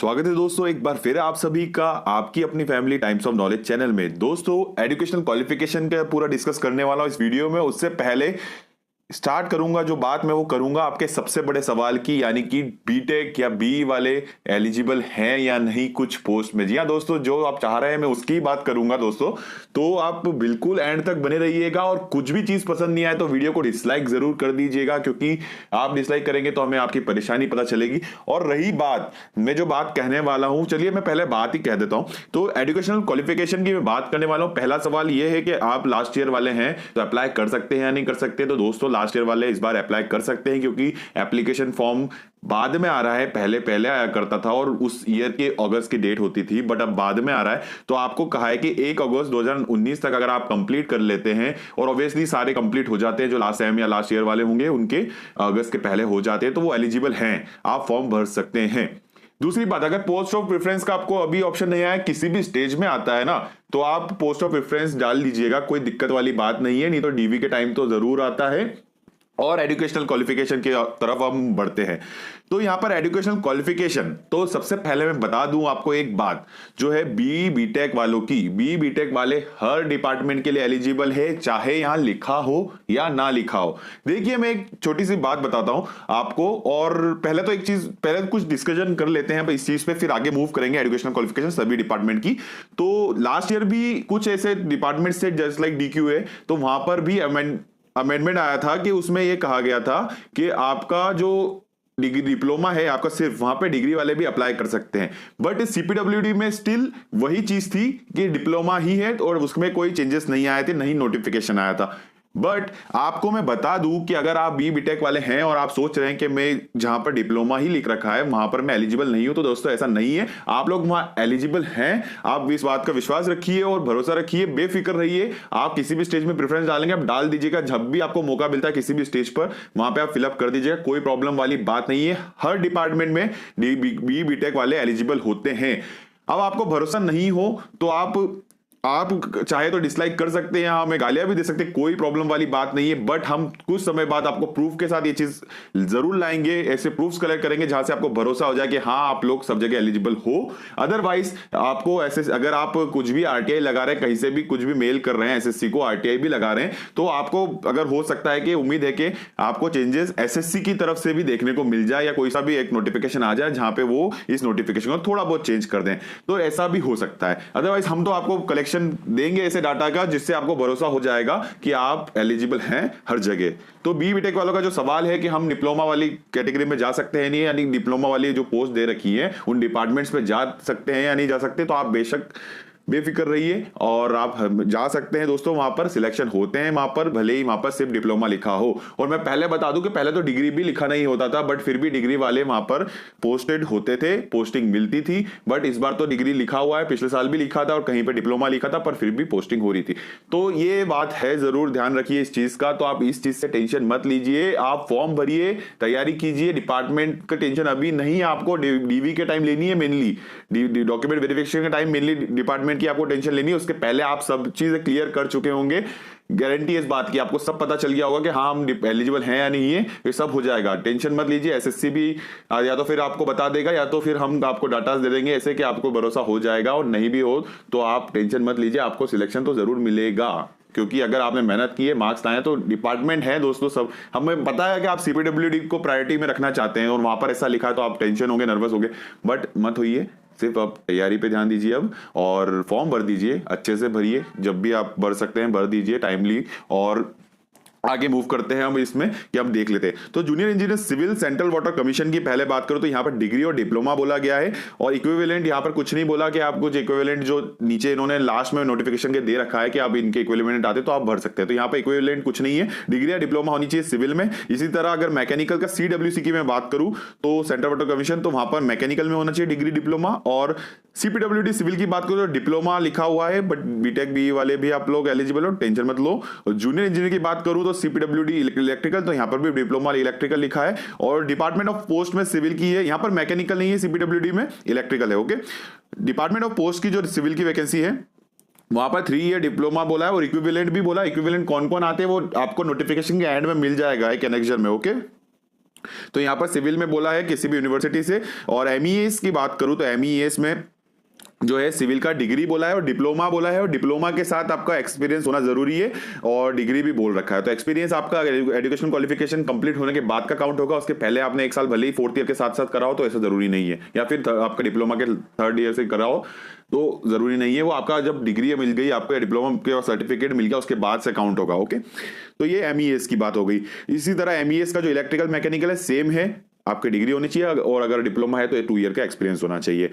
स्वागत है दोस्तों एक बार फिर आप सभी का आपकी अपनी family times of knowledge channel में। दोस्तों एजुकेशनल क्वालिफिकेशन का पूरा डिस्कस करने वाला हूं इस वीडियो में। उससे पहले स्टार्ट करूंगा जो बात मैं वो करूंगा आपके सबसे बड़े सवाल की, यानी कि बीटेक या बी वाले एलिजिबल हैं या नहीं कुछ पोस्ट में। जी हाँ दोस्तों, जो आप चाह रहे हैं मैं उसकी बात करूंगा दोस्तों, तो आप बिल्कुल एंड तक बने रहिएगा। और कुछ भी चीज पसंद नहीं आए तो वीडियो को डिसलाइक जरूर कर दीजिएगा, क्योंकि आप डिसलाइक करेंगे तो हमें आपकी परेशानी पता चलेगी। और रही बात मैं जो बात कहने वाला हूं, चलिए मैं पहले बात ही कह देता हूं। तो एजुकेशनल क्वालिफिकेशन की मैं बात करने वाला हूं। पहला सवाल यह है कि आप लास्ट ईयर वाले हैं तो अप्लाई कर सकते हैं या नहीं कर सकते। तो दोस्तों लास्ट ईयर वाले इस बार अप्लाई कर सकते हैं, क्योंकि एप्लीकेशन फॉर्म बाद में आ रहा है। पहले पहले आया करता था और उस ईयर के अगस्त की डेट होती थी, बट अब बाद में आ रहा है। तो आपको कहा है कि 1 अगस्त 2019 तक अगर आप कंप्लीट कर लेते हैं, और ऑब्वियसली सारे कंप्लीट हो जाते हैं जो लास्ट सेम या लास्ट ईयर वाले होंगे उनके अगस्त के पहले हो जाते हैं, तो वो एलिजिबल हैं, आप फॉर्म भर सकते हैं। दूसरी बात, अगर पोस्ट ऑफ प्रेफरेंस का आपको अभी ऑप्शन नहीं आया, किसी भी स्टेज में आता है ना, तो आप पोस्ट ऑफ प्रेफरेंस डाल दीजिएगा, कोई दिक्कत वाली बात नहीं है। नहीं तो डीवी के टाइम तो जरूर आता है। और एजुकेशनल क्वालिफिकेशन की तरफ हम बढ़ते हैं। तो यहां पर एजुकेशनल क्वालिफिकेशन, तो सबसे पहले मैं बता दूं आपको एक बात जो है बी बीटेक वालों की। बी बीटेक वाले हर डिपार्टमेंट के लिए एलिजिबल है, चाहे यहां लिखा हो या ना लिखा हो। देखिए मैं एक छोटी सी बात बताता हूं आपको, और पहले तो एक चीज, पहले कुछ डिस्कशन कर लेते हैं इस चीज पे, फिर आगे मूव करेंगे एजुकेशनल क्वालिफिकेशन सभी डिपार्टमेंट की। तो लास्ट ईयर भी कुछ ऐसे डिपार्टमेंट से जस्ट लाइक डीक्यूए, तो वहां पर भी अमेंडमेंट आया था कि उसमें यह कहा गया था कि आपका जो डिग्री डिप्लोमा है आपका, सिर्फ वहां पे डिग्री वाले भी अप्लाई कर सकते हैं। बट सीपीडब्ल्यूडी में स्टिल वही चीज थी कि डिप्लोमा ही है, और उसमें कोई चेंजेस नहीं आए थे, नहीं नोटिफिकेशन आया था। बट आपको मैं बता दूं कि अगर आप बी बीटेक वाले हैं और आप सोच रहे हैं कि मैं जहां पर डिप्लोमा ही लिख रखा है वहां पर मैं एलिजिबल नहीं हूं, तो दोस्तों ऐसा नहीं है, आप लोग वहां एलिजिबल हैं। आप इस बात का विश्वास रखिए और भरोसा रखिए, बेफिक्र रहिए। आप किसी भी स्टेज में प्रेफरेंस डालेंगे, आप डाल दीजिएगा, जब भी आपको मौका मिलता है किसी भी स्टेज पर वहां पर आप फिलअप कर दीजिएगा, कोई प्रॉब्लम वाली बात नहीं है। हर डिपार्टमेंट में बी बीटेक वाले एलिजिबल होते हैं। अब आपको भरोसा नहीं हो तो आप चाहे तो डिसलाइक कर सकते हैं, हमें गालियां भी दे सकते हैं, कोई प्रॉब्लम वाली बात नहीं है। बट हम कुछ समय बाद आपको प्रूफ के साथ ये चीज जरूर लाएंगे, ऐसे प्रूफ्स कलेक्ट करेंगे जहां से आपको भरोसा हो जाए कि हाँ आप लोग सब जगह एलिजिबल हो। अदरवाइज आपको ऐसे, अगर आप कुछ भी आरटीआई लगा रहे हैं, कहीं से भी कुछ भी मेल कर रहे हैं, एसएससी को आरटीआई भी लगा रहे हैं, तो आपको अगर हो सकता है कि उम्मीद है कि आपको चेंजेस एसएससी की तरफ से भी देखने को मिल जाए, या कोई सा भी एक नोटिफिकेशन आ जाए जहां पे वो इस नोटिफिकेशन को थोड़ा बहुत चेंज कर दें, तो ऐसा भी हो सकता है। अदरवाइज हम तो आपको कलेक्शन देंगे ऐसे डाटा का जिससे आपको भरोसा हो जाएगा कि आप एलिजिबल हैं हर जगह। तो बी बीटेक वालों का जो सवाल है कि हम डिप्लोमा वाली कैटेगरी में जा सकते हैं नहीं, यानी डिप्लोमा वाली जो पोस्ट दे रखी है उन डिपार्टमेंट्स में जा सकते हैं या नहीं जा सकते, तो आप बेशक बेफिक्र रहिए और आप जा सकते हैं दोस्तों। वहां पर सिलेक्शन होते हैं, वहां पर भले ही वहां पर सिर्फ डिप्लोमा लिखा हो। और मैं पहले बता दूं कि पहले तो डिग्री भी लिखा नहीं होता था, बट फिर भी डिग्री वाले वहां पर पोस्टेड होते थे, पोस्टिंग मिलती थी। बट इस बार तो डिग्री लिखा हुआ है, पिछले साल भी लिखा था और कहीं पर डिप्लोमा लिखा था, पर फिर भी पोस्टिंग हो रही थी। तो ये बात है, जरूर ध्यान रखिए इस चीज का। तो आप इस चीज से टेंशन मत लीजिए, आप फॉर्म भरिए, तैयारी कीजिए। डिपार्टमेंट का टेंशन अभी नहीं आपको डीवी के टाइम लेनी है, मेनली डॉक्यूमेंट वेरिफिकेशन के टाइम मेनली डिपार्टमेंट की आपको टेंशन लेनी है। उसके पहले आप सब चीजें क्लियर कर चुके होंगे, गारंटी इस बात की, आपको सब पता चल गया होगा कि हाँ हम एलिजिबल हैं या नहीं है, ये सब हो जाएगा, टेंशन मत लीजिए। एसएससी भी या तो फिर आपको बता देगा, या तो फिर हम आपको डाटा दे देंगे ऐसे कि आपको भरोसा हो जाएगा। और नहीं भी हो तो आप टेंशन मत लीजिए, आपको सिलेक्शन तो जरूर मिलेगा, क्योंकि अगर आपने मेहनत की है, मार्क्स लाए, तो डिपार्टमेंट है दोस्तों सब। हमें पता है कि आप सीपीडब्ल्यूडी को प्रायोरिटी में रखना चाहते हैं और वहां पर ऐसा लिखा है तो आप टेंशन होंगे, नर्वस होंगे, बट मत होइए। सिर्फ आप तैयारी पे ध्यान दीजिए अब, और फॉर्म भर दीजिए, अच्छे से भरिए, जब भी आप भर सकते हैं भर दीजिए टाइमली। और आगे मूव करते हैं हम इसमें कि हम देख लेते हैं। तो junior engineer civil central water commission की पहले बात करो तो यहाँ पर डिग्री और डिप्लोमा बोला गया है, और इक्विवेलेंट यहाँ पर कुछ नहीं बोला कि आप कुछ इक्विवेलेंट जो नीचे इन्होंने लास्ट में नोटिफिकेशन के दे रखा है कि आप इनके इक्विवेलेंट आते तो आप भर सकते हैं। तो यहाँ पर इक्विवेलेंट कुछ नहीं है, डिग्री या डिप्लोमा होनी चाहिए सिविल में। इसी तरह अगर मैकेनिकल का सीडब्ल्यूसी की मैं बात करूं तो सेंट्रल वाटर कमीशन, तो वहां पर मैकेनिकल में होना चाहिए डिग्री डिप्लोमा। और सीपीडब्ल्यूडी सिविल की बात करो तो डिप्लोमा लिखा हुआ है, बट बीटेक बी वाले भी आप लोग एलिजिबल हो, टेंशन मत लो। और जूनियर इंजीनियर की बात करूं तो सीपीडब्ल्यूडी इलेक्ट्रिकल, तो यहाँ पर भी डिप्लोमा इलेक्ट्रिकल लिखा है। और डिपार्टमेंट ऑफ पोस्ट में सिविल की है, यहाँ पर मैकेनिकल नहीं है, सीपीडब्ल्यूडी में इलेक्ट्रिकल है। ओके, डिपार्टमेंट ऑफ पोस्ट की जो सिविल की वैकेंसी है वहां पर 3 ईयर डिप्लोमा बोला है, और इक्विवेलेंट भी बोला। इक्विवेलेंट कौन कौन आते हैं वो आपको नोटिफिकेशन के एंड में मिल जाएगा एक एनेक्जर में। ओके, तो यहाँ पर सिविल में बोला है किसी भी यूनिवर्सिटी से। और एमईएस की बात करूं तो एमईएस में जो है सिविल का डिग्री बोला है और डिप्लोमा बोला है, और डिप्लोमा के साथ आपका एक्सपीरियंस होना जरूरी है, और डिग्री भी बोल रखा है। तो एक्सपीरियंस आपका एजुकेशन क्वालिफिकेशन कंप्लीट होने के बाद का काउंट होगा, उसके पहले आपने एक साल भले ही फोर्थ ईयर के साथ साथ करा हो तो ऐसा जरूरी नहीं है, या फिर आपका डिप्लोमा के थर्ड ईयर से करा हो तो जरूरी नहीं है। वो आपका जब डिग्री मिल गई, आपका डिप्लोमा के सर्टिफिकेट मिल गया, उसके बाद से काउंट होगा। ओके, तो ये एमईएस की बात हो गई। इसी तरह एमईएस का जो इलेक्ट्रिकल मैकेनिकल है सेम है, आपकी डिग्री होनी चाहिए, और अगर डिप्लोमा है तो 2 ईयर का एक्सपीरियंस होना चाहिए।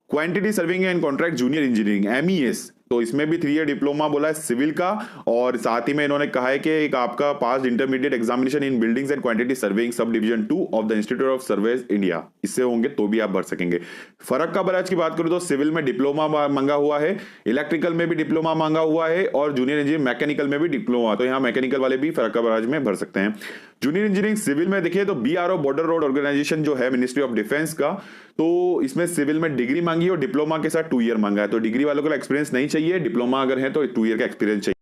Quantity serving and contract junior engineering MES, तो इसमें भी 3 ईयर डिप्लोमा बोला है सिविल का, और साथ ही में इन्होंने कहा है कि एक आपका pass intermediate examination in buildings and quantity surveying subdivision 2 of the institute of surveys India, इससे होंगे तो भी आप भर सकेंगे। फर्क का बराज की बात करूं तो सिविल में डिप्लोमा मांगा हुआ है, इलेक्ट्रिकल में भी डिप्लोमा मांगा हुआ है, और जूनियर इंजीनियर मैकेनिकल में भी डिप्लोमा, तो यहाँ मैकेनिकल वाले भी फर्क का बराज में भर सकते हैं। जूनियर इंजीनियरिंग सिविल में देखिए तो बीआरओ बॉर्डर रोड ऑर्गेनाइजेशन जो है मिनिस्ट्री ऑफ डिफेंस का, तो इसमें सिविल में डिग्री मांगी है और डिप्लोमा के साथ 2 ईयर मांगा है। तो डिग्री वालों को एक्सपीरियंस नहीं चाहिए, डिप्लोमा अगर है तो 2 ईयर का एक्सपीरियंस चाहिए।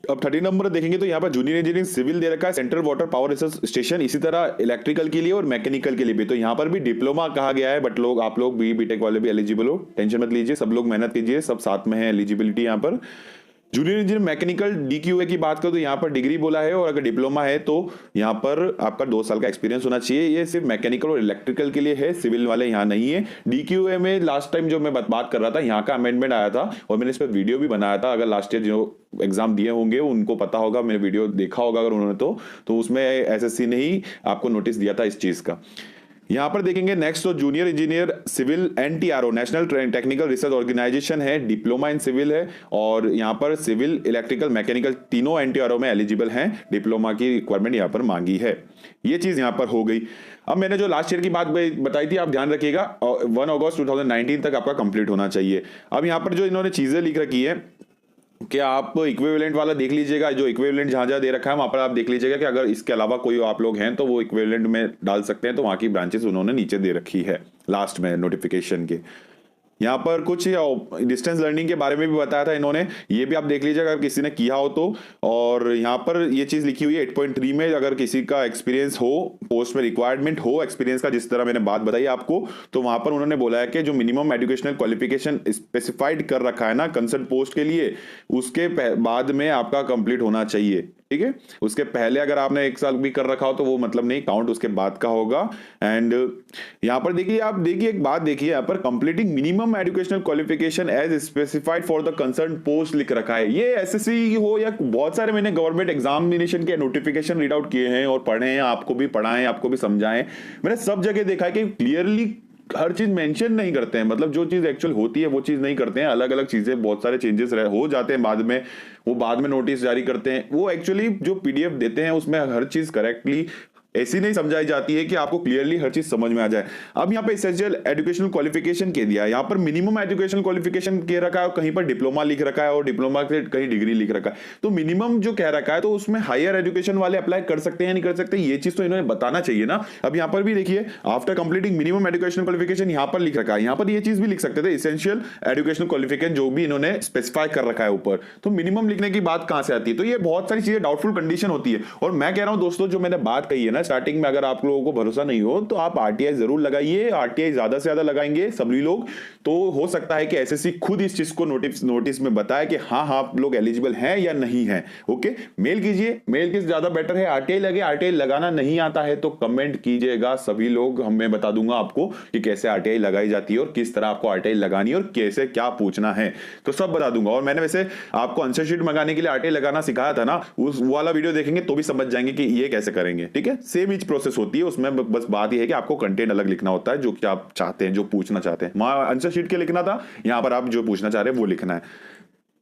अब 30 नंबर देखेंगे तो यहाँ पर जूनियर इंजीनियरिंग सिविल दे रखा है central water power research station, इसी तरह इलेक्ट्रिकल के लिए और मैकेनिकल के लिए भी, तो यहाँ पर भी डिप्लोमा कहा गया है। बट लोग आप लोग बीटेक वाले भी एलिजिबल हो, टेंशन मत लीजिए, सब लोग मेहनत कीजिए, सब साथ में है एलिजिबिलिटी यहाँ पर। जूनियर इंजीनियर मैकेनिकल डीक्यूए की बात करो तो यहाँ पर डिग्री बोला है, और अगर डिप्लोमा है तो यहाँ पर आपका 2 साल का एक्सपीरियंस होना चाहिए। ये सिर्फ मैकेनिकल और इलेक्ट्रिकल के लिए है, सिविल वाले यहाँ नहीं है। डीक्यूए में लास्ट टाइम जो मैं बात कर रहा था, यहाँ का अमेंडमेंट आया था और मैंने इस पर वीडियो भी बनाया था, अगर लास्ट ईयर जो एग्जाम दिए होंगे उनको पता होगा, मैंने वीडियो देखा होगा अगर उन्होंने, तो उसमें एसएससी ने ही आपको नोटिस दिया था इस चीज का। यहां पर देखेंगे नेक्स्ट, तो junior engineer civil NTRO national technical research organisation है, डिप्लोमा इन सिविल है, और यहां पर सिविल इलेक्ट्रिकल मैकेनिकल तीनों एनटीआरओ में एलिजिबल हैं, डिप्लोमा की रिक्वायरमेंट यहां पर मांगी है। ये चीज यहां पर हो गई। अब मैंने जो लास्ट ईयर की बात बताई थी, आप ध्यान रखिएगा 1 अगस्त 2019 तक आपका कंप्लीट होना चाहिए। अब यहां पर जो इन्होंने चीजें लिख रखी है कि आप इक्विवेलेंट वाला देख लीजिएगा, जो इक्विवेलेंट जहां जहां दे रखा है वहां पर आप देख लीजिएगा कि अगर इसके अलावा कोई आप लोग हैं तो वो इक्विवेलेंट में डाल सकते हैं, तो वहां की ब्रांचेस उन्होंने नीचे दे रखी है लास्ट में नोटिफिकेशन के। यहाँ पर कुछ डिस्टेंस लर्निंग के बारे में भी बताया था इन्होंने, ये भी आप देख लीजिएगा अगर किसी ने किया हो तो। और यहाँ पर ये चीज लिखी हुई है 8.3 में, अगर किसी का एक्सपीरियंस हो, पोस्ट में रिक्वायरमेंट हो एक्सपीरियंस का, जिस तरह मैंने बात बताई आपको, तो वहां पर उन्होंने बोला है कि जो मिनिमम एजुकेशनल क्वालिफिकेशन स्पेसिफाइड कर रखा है ना कंसर्न पोस्ट के लिए, उसके बाद में आपका कंप्लीट होना चाहिए, ठीक है। उसके पहले अगर आपने 1 साल भी कर रखा हो तो वो मतलब नहीं, काउंट उसके बाद का होगा। एंड यहाँ पर देखिए, आप देखिए एक बात देखिए, यहाँ पर completing minimum educational qualification as specified for the concern post लिख रखा है। ये एसएससी हो या बहुत सारे मैंने गवर्नमेंट एग्जामिनेशन के नोटिफिकेशन रीड आउट किए हैं और पढ़े हैं, आपको भी पढ़ाएं, आपको भी समझाएं, मैंने सब जगह देखा है कि क्लियरली हर चीज मेंशन नहीं करते हैं, मतलब जो चीज एक्चुअल होती है वो चीज नहीं करते हैं, अलग अलग चीजें बहुत सारे चेंजेस हो जाते हैं बाद में, वो बाद में नोटिस जारी करते हैं। वो एक्चुअली जो पीडीएफ देते हैं उसमें हर चीज करेक्टली ऐसी नहीं समझाई जाती है कि आपको क्लियरली हर चीज समझ में आ जाए। अब यहाँ पे एसेंशियल एजुकेशनल क्वालिफिकेशन के दिया है, यहाँ पर मिनिमम एजुकेशनल क्वालिफिकेशन कह रखा है, कहीं पर डिप्लोमा लिख रखा है और डिप्लोमा से कहीं डिग्री लिख रखा है। तो मिनिमम जो कह रखा है तो उसमें हायर एजुकेशन वाले अप्लाई कर सकते हैं नहीं कर सकते, ये चीज तो इन्होंने बताना चाहिए ना। अब यहाँ पर भी देखिए after completing minimum educational qualification यहाँ पर लिख रखा है, यहाँ पर ये चीज भी लिख सकते थे एसेंशियल एजुकेशनल क्वालिफिकेशन, जो भी इन्होंने स्पेसिफाई कर रखा है ऊपर। तो मिनिमम लिखने की बात कहां से आती है? तो ये बहुत सारी चीजें डाउटफुल कंडीशन होती है। और मैं कह रहा हूं दोस्तों, जो मैंने बात कही है ना स्टार्टिंग में, अगर आप लोगों को भरोसा नहीं हो तो आप आरटीआई जरूर लगाइए, आरटीआई ज्यादा से ज्यादा लगाएंगे सभी लोग, तो हो सकता है कि एसएससी खुद इस चीज को नोटिस में बताए कि हाँ आप लोग एलिजिबल हैं या नहीं है। ओके, मेल कीजिए, मेल किस ज्यादा बेटर है, आरटीआई लगे, आरटीआई लगाना नहीं आता है तो कमेंट कीजिएगा सभी लोग, मैं बता दूंगा आपको कि कैसे आरटीआई लगाई जाती है और किस तरह आपको आरटीआई लगानी है और कैसे क्या पूछना है, तो सब बता दूंगा। और मैंने वैसे आपको आंसर शीट मंगाने के लिए आरटीआई लगाना सिखाया था ना, उस वाला वीडियो देखेंगे तो भी समझ जाएंगे कि ये कैसे करेंगे, ठीक है। सेम ही प्रोसेस होती है उसमें, बस बात यह है कि आपको कंटेंट अलग लिखना होता है, जो कि आप चाहते हैं, जो पूछना चाहते हैं। आंसर शीट के लिखना था, यहां पर आप जो पूछना चाह रहे हैं वो लिखना है,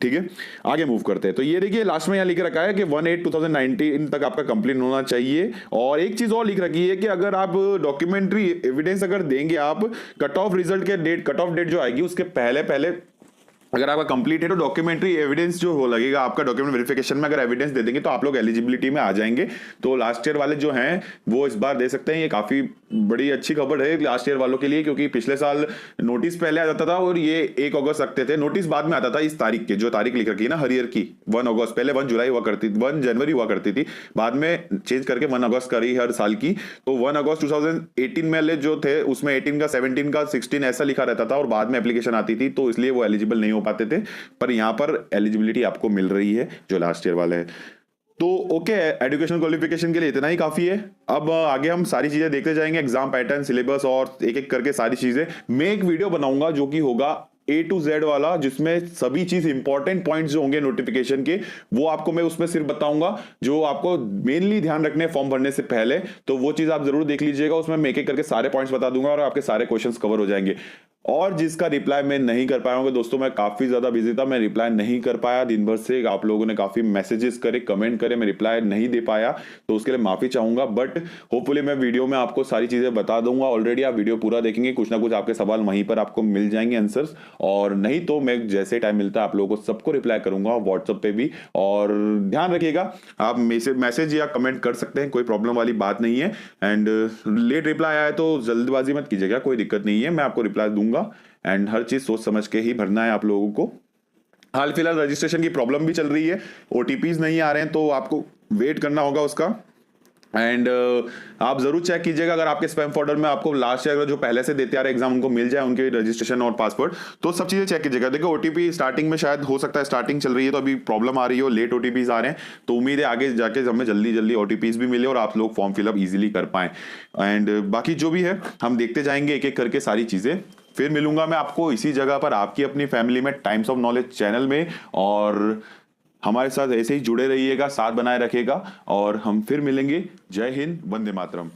ठीक है। आगे मूव करते हैं। तो ये देखिए लास्ट में यहां लिख रखा है कि 1/8/2019 तक आपका कंप्लीट होना चाहिए। और एक चीज और लिख रखी है कि अगर आप डॉक्यूमेंट्री एविडेंस अगर देंगे, आप कट ऑफ रिजल्ट के डेट, कट ऑफ डेट जो आएगी उसके पहले अगर आपका कंप्लीट है तो डॉक्यूमेंट्री एविडेंस जो हो लगेगा आपका डॉक्यूमेंट वेरिफिकेशन में, अगर एविडेंस दे देंगे तो आप लोग एलिजिबिलिटी में आ जाएंगे। तो लास्ट ईयर वाले जो हैं वो इस बार दे सकते हैं। ये काफी बड़ी अच्छी खबर है लास्ट ईयर वालों के लिए, क्योंकि पिछले साल नोटिस पहले आ जाता था और ये 1 अगस्त रखते थे, नोटिस बाद में आता था इस तारीख के, जो तारीख लिख रखी है ना हर ईयर की 1 अगस्त, पहले 1 जुलाई हुआ करती, 1 जनवरी हुआ करती थी, बाद में चेंज करके 1 अगस्त करी हर साल की। तो 1 अगस्त 2018 में जो थे उसमें 18 का 17 का 16 ऐसा लिखा रहता था और बाद में एप्लीकेशन आती थी, तो इसलिए वो एलिजिबल नहीं हो पाते थे। पर यहां पर एलिजिबिलिटी आपको मिल रही है जो लास्ट ईयर वाला है। तो ओके, एजुकेशन क्वालिफिकेशन के लिए इतना ही काफी है। अब आगे हम सारी चीजें देखते जाएंगे, एग्जाम पैटर्न, सिलेबस और एक एक करके सारी चीजें। मैं एक वीडियो बनाऊंगा जो कि होगा A to Z वाला, जिसमें सभी चीज इंपॉर्टेंट पॉइंट्स जो होंगे नोटिफिकेशन के वो आपको मैं उसमें सिर्फ बताऊंगा, जो आपको मेनली ध्यान रखने फॉर्म भरने से पहले। तो वो चीज आप जरूर देख लीजिएगा, उसमें मैं एक एक करके सारे पॉइंट्स बता दूंगा और आपके सारे क्वेश्चंस कवर हो जाएंगे। और जिसका रिप्लाई मैं नहीं कर पाया हूँ दोस्तों, मैं काफी ज्यादा बिजी था, मैं रिप्लाई नहीं कर पाया दिन भर से, आप लोगों ने काफी मैसेजेस करे, कमेंट करे, मैं रिप्लाई नहीं दे पाया, तो उसके लिए माफी चाहूंगा। बट होपफुली मैं वीडियो में आपको सारी चीजें बता दूंगा। ऑलरेडी आप वीडियो पूरा देखेंगे, कुछ ना कुछ आपके सवाल वहीं पर आपको मिल जाएंगे आंसर्स, और नहीं तो मैं जैसे टाइम मिलता है आप लोगों को सबको रिप्लाई करूंगा व्हाट्सएप पे भी। और ध्यान रखिएगा, आप मैसेज या कमेंट कर सकते हैं, कोई प्रॉब्लम वाली बात नहीं है। एंड लेट रिप्लाई आया तो जल्दबाजी मत कीजिएगा, कोई दिक्कत नहीं है, मैं आपको रिप्लाई दूंगा। एंड हर चीज सोच समझ के ही भरना है आप लोगों को। हाल फिलहाल रजिस्ट्रेशन की प्रॉब्लम भी चल रही है, ओटीपीज नहीं आ रहे हैं, तो आपको वेट करना होगा उसका। एंड आप जरूर चेक कीजिएगा, अगर आपके स्पैम फोल्डर में आपको लास्ट ईयर जो पहले से देते आ रहे एग्जाम उनको मिल जाए, उनके रजिस्ट्रेशन और पासवर्ड, तो सब चीजें चेक कीजिएगा। देखो ओटीपी स्टार्टिंग में शायद हो सकता है स्टार्टिंग चल रही है तो अभी प्रॉब्लम आ रही हो, लेट ओटीपीज आ रहे हैं, तो उम्मीद है आगे जाके हमें जल्दी जल्दी ओटीपीज भी मिले और आप लोग फॉर्म फिलअप इजीली कर पाए। एंड बाकी जो भी है हम देखते जाएंगे एक एक करके सारी चीजें। फिर मिलूंगा मैं आपको इसी जगह पर आपकी अपनी फैमिली में टाइम्स ऑफ नॉलेज चैनल में, और हमारे साथ ऐसे ही जुड़े रहिएगा, साथ बनाए रखिएगा, और हम फिर मिलेंगे। जय हिंद, वंदे मातरम।